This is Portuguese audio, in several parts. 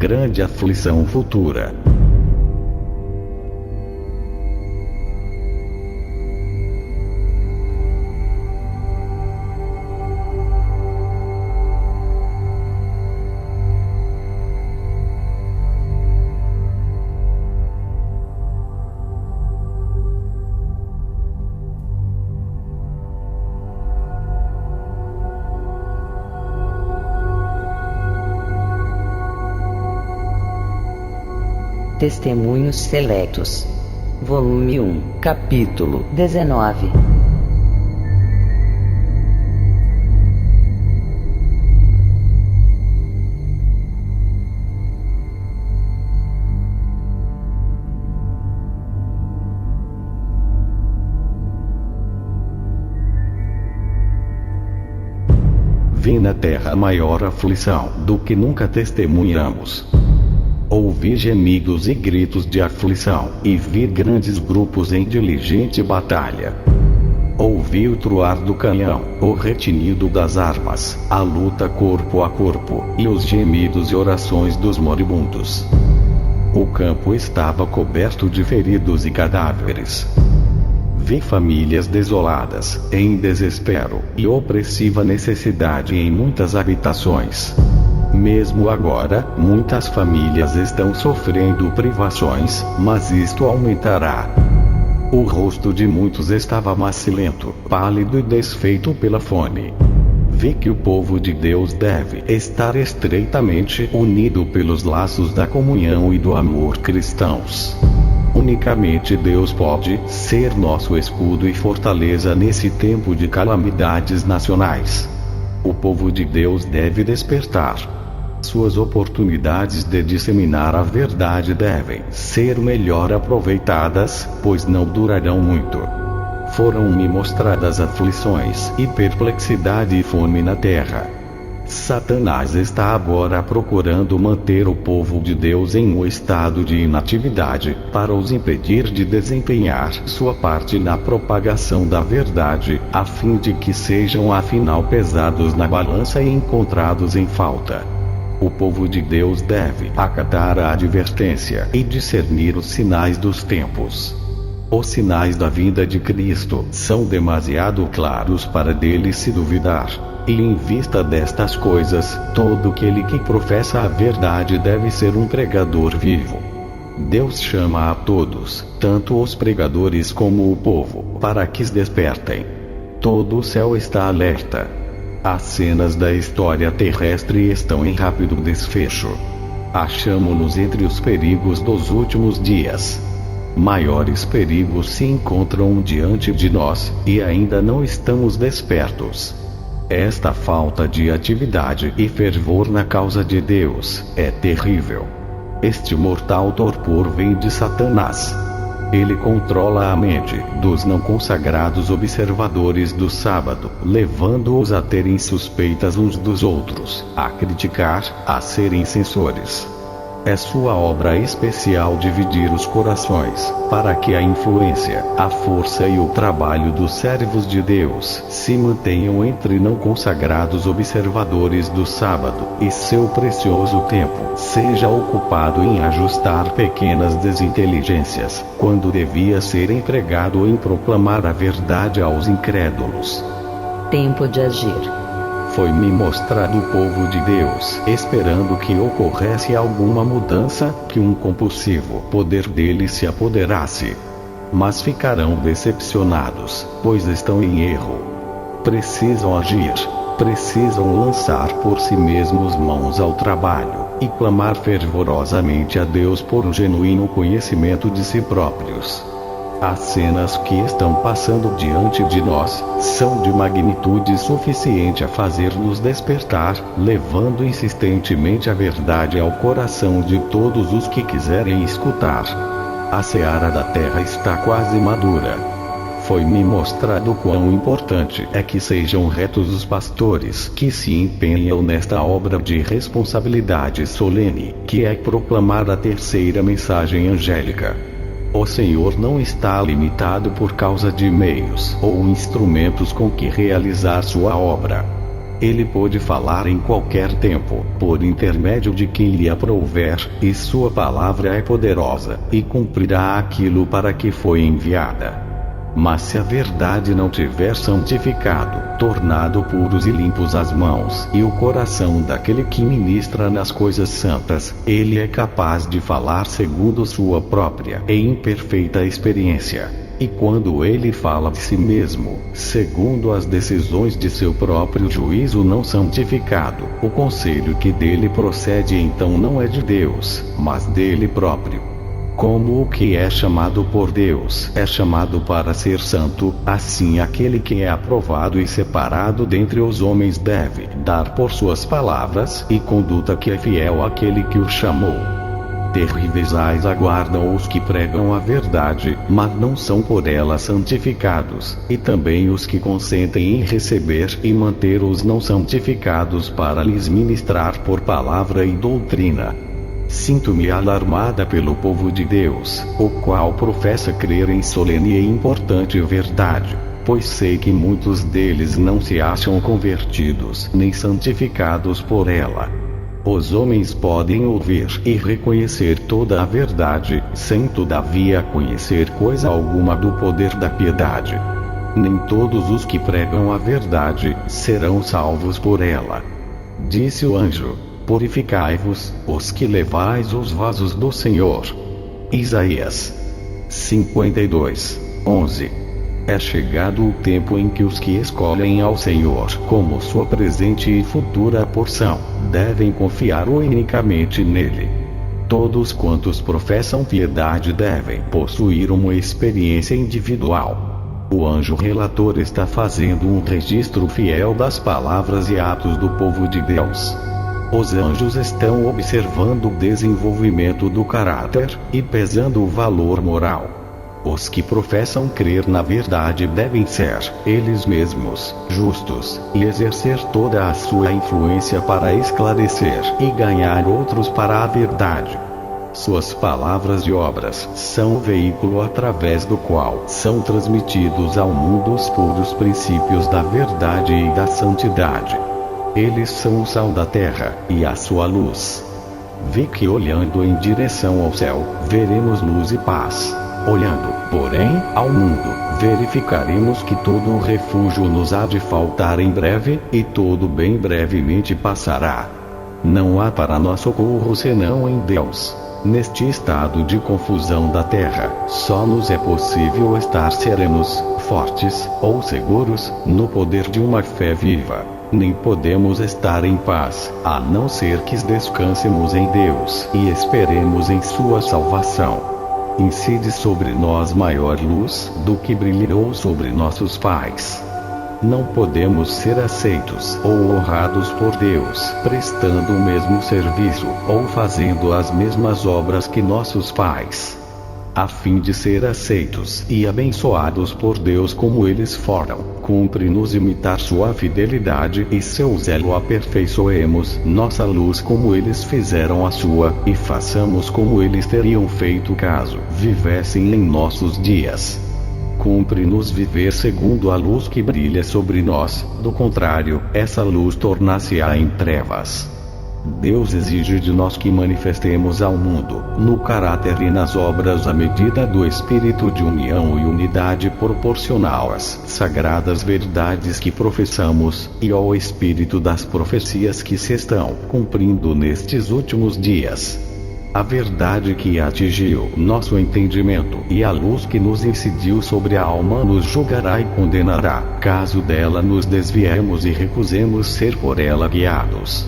grande aflição futura. Testemunhos Seletos. Volume 1, Capítulo 19. Vi na terra maior aflição do que nunca testemunhamos. Ouvi gemidos e gritos de aflição, e vi grandes grupos em diligente batalha. Ouvi o troar do canhão, o retinido das armas, a luta corpo a corpo, e os gemidos e orações dos moribundos. O campo estava coberto de feridos e cadáveres. Vi famílias desoladas, em desespero, e opressiva necessidade em muitas habitações. Mesmo agora, muitas famílias estão sofrendo privações, mas isto aumentará. O rosto de muitos estava macilento, pálido e desfeito pela fome. Vi que o povo de Deus deve estar estreitamente unido pelos laços da comunhão e do amor cristãos. Unicamente Deus pode ser nosso escudo e fortaleza nesse tempo de calamidades nacionais. O povo de Deus deve despertar. Suas oportunidades de disseminar a verdade devem ser melhor aproveitadas, pois não durarão muito. Foram-me mostradas aflições e perplexidade e fome na terra. Satanás está agora procurando manter o povo de Deus em um estado de inatividade, para os impedir de desempenhar sua parte na propagação da verdade, a fim de que sejam afinal pesados na balança e encontrados em falta. O povo de Deus deve acatar a advertência e discernir os sinais dos tempos. Os sinais da vinda de Cristo são demasiado claros para dele se duvidar, e em vista destas coisas, todo aquele que professa a verdade deve ser um pregador vivo. Deus chama a todos, tanto os pregadores como o povo, para que se despertem. Todo o céu está alerta. As cenas da história terrestre estão em rápido desfecho. Achamo-nos entre os perigos dos últimos dias. Maiores perigos se encontram diante de nós, e ainda não estamos despertos. Esta falta de atividade e fervor na causa de Deus é terrível. Este mortal torpor vem de Satanás. Ele controla a mente dos não consagrados observadores do sábado, levando-os a terem suspeitas uns dos outros, a criticar, a serem censores. É sua obra especial dividir os corações, para que a influência, a força e o trabalho dos servos de Deus se mantenham entre não consagrados observadores do sábado, e seu precioso tempo seja ocupado em ajustar pequenas desinteligências, quando devia ser empregado em proclamar a verdade aos incrédulos. Tempo de agir. Foi-me mostrado o povo de Deus, esperando que ocorresse alguma mudança, que um compulsivo poder dele se apoderasse. Mas ficarão decepcionados, pois estão em erro. Precisam agir, precisam lançar por si mesmos mãos ao trabalho, e clamar fervorosamente a Deus por um genuíno conhecimento de si próprios. As cenas que estão passando diante de nós são de magnitude suficiente a fazer-nos despertar, levando insistentemente a verdade ao coração de todos os que quiserem escutar. A seara da terra está quase madura. Foi-me mostrado quão importante é que sejam retos os pastores que se empenham nesta obra de responsabilidade solene, que é proclamar a terceira mensagem angélica. O Senhor não está limitado por causa de meios ou instrumentos com que realizar sua obra. Ele pode falar em qualquer tempo, por intermédio de quem lhe aprouver, e sua palavra é poderosa, e cumprirá aquilo para que foi enviada. Mas se a verdade não tiver santificado, tornado puros e limpos as mãos e o coração daquele que ministra nas coisas santas, ele é capaz de falar segundo sua própria e imperfeita experiência. E quando ele fala de si mesmo, segundo as decisões de seu próprio juízo não santificado, o conselho que dele procede então não é de Deus, mas dele próprio. Como o que é chamado por Deus é chamado para ser santo, assim aquele que é aprovado e separado dentre os homens deve dar por suas palavras e conduta que é fiel àquele que o chamou. Terríveis ais aguardam os que pregam a verdade, mas não são por ela santificados, e também os que consentem em receber e manter os não santificados para lhes ministrar por palavra e doutrina. Sinto-me alarmada pelo povo de Deus, o qual professa crer em solene e importante verdade, pois sei que muitos deles não se acham convertidos nem santificados por ela. Os homens podem ouvir e reconhecer toda a verdade, sem todavia conhecer coisa alguma do poder da piedade. Nem todos os que pregam a verdade serão salvos por ela. Disse o anjo: purificai-vos, os que levais os vasos do Senhor. Isaías 52:11. É chegado o tempo em que os que escolhem ao Senhor como sua presente e futura porção, devem confiar unicamente nele. Todos quantos professam piedade devem possuir uma experiência individual. O anjo relator está fazendo um registro fiel das palavras e atos do povo de Deus. Os anjos estão observando o desenvolvimento do caráter e pesando o valor moral. Os que professam crer na verdade devem ser, eles mesmos, justos, e exercer toda a sua influência para esclarecer e ganhar outros para a verdade. Suas palavras e obras são o veículo através do qual são transmitidos ao mundo os puros princípios da verdade e da santidade. Eles são o sal da terra e a sua luz. Vê que olhando em direção ao céu, veremos luz e paz. Olhando, porém, ao mundo, verificaremos que todo o refúgio nos há de faltar em breve, e todo bem brevemente passará. Não há para nós socorro senão em Deus. Neste estado de confusão da terra, só nos é possível estar serenos, fortes, ou seguros, no poder de uma fé viva. Nem podemos estar em paz, a não ser que descansemos em Deus e esperemos em sua salvação. Incide sobre nós maior luz do que brilhou sobre nossos pais. Não podemos ser aceitos ou honrados por Deus prestando o mesmo serviço ou fazendo as mesmas obras que nossos pais. A fim de ser aceitos e abençoados por Deus como eles foram, cumpre-nos imitar sua fidelidade e seu zelo. Aperfeiçoemos nossa luz como eles fizeram a sua, e façamos como eles teriam feito caso vivessem em nossos dias. Cumpre-nos viver segundo a luz que brilha sobre nós, do contrário, essa luz tornar-se-á em trevas. Deus exige de nós que manifestemos ao mundo, no caráter e nas obras a medida do espírito de união e unidade proporcional às sagradas verdades que professamos, e ao espírito das profecias que se estão cumprindo nestes últimos dias. A verdade que atingiu nosso entendimento e a luz que nos incidiu sobre a alma nos julgará e condenará, caso dela nos desviemos e recusemos ser por ela guiados.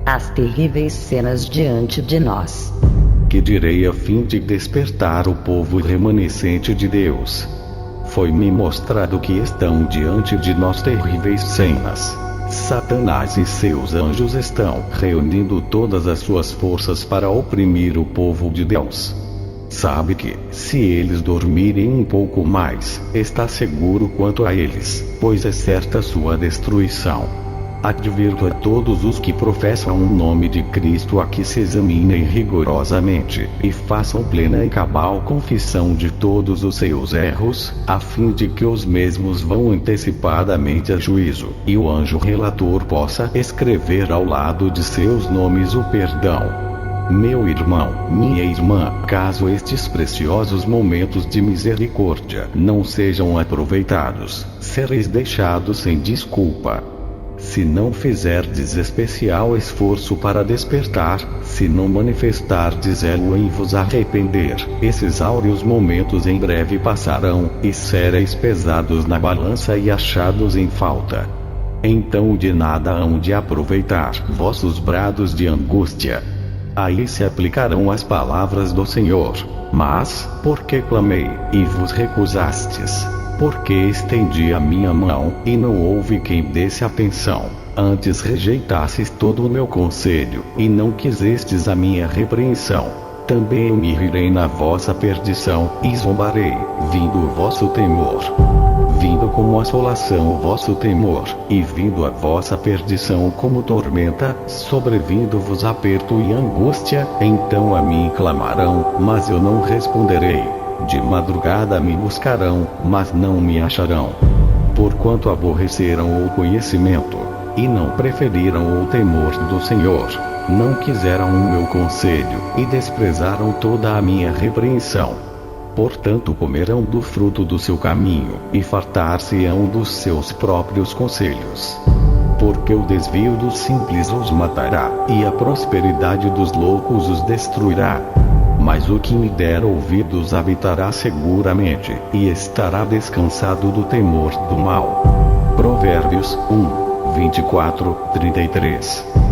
As terríveis cenas diante de nós. Que direi a fim de despertar o povo remanescente de Deus? Foi-me mostrado que estão diante de nós terríveis cenas. Satanás e seus anjos estão reunindo todas as suas forças para oprimir o povo de Deus. Sabe que, se eles dormirem um pouco mais, está seguro quanto a eles, pois é certa sua destruição. Advirto a todos os que professam o nome de Cristo a que se examinem rigorosamente, e façam plena e cabal confissão de todos os seus erros, a fim de que os mesmos vão antecipadamente a juízo, e o anjo relator possa escrever ao lado de seus nomes o perdão. Meu irmão, minha irmã, caso estes preciosos momentos de misericórdia não sejam aproveitados, sereis deixados sem desculpa. Se não fizerdes especial esforço para despertar, se não manifestardes zelo em vos arrepender, esses áureos momentos em breve passarão, e sereis pesados na balança e achados em falta. Então de nada hão de aproveitar vossos brados de angústia. Aí se aplicarão as palavras do Senhor. Mas, porque clamei, e vos recusastes? Porque estendi a minha mão, e não houve quem desse atenção. Antes rejeitastes todo o meu conselho, e não quisestes a minha repreensão. Também eu me rirei na vossa perdição, e zombarei, vindo o vosso temor. Vindo como assolação o vosso temor, e vindo a vossa perdição como tormenta, sobrevindo-vos aperto e angústia, então a mim clamarão, mas eu não responderei. De madrugada me buscarão, mas não me acharão. Porquanto aborreceram o conhecimento, e não preferiram o temor do Senhor, não quiseram o meu conselho, e desprezaram toda a minha repreensão. Portanto comerão do fruto do seu caminho, e fartar-se-ão dos seus próprios conselhos. Porque o desvio dos simples os matará, e a prosperidade dos loucos os destruirá. Mas o que me der ouvidos habitará seguramente, e estará descansado do temor do mal. Provérbios 1, 24, 33.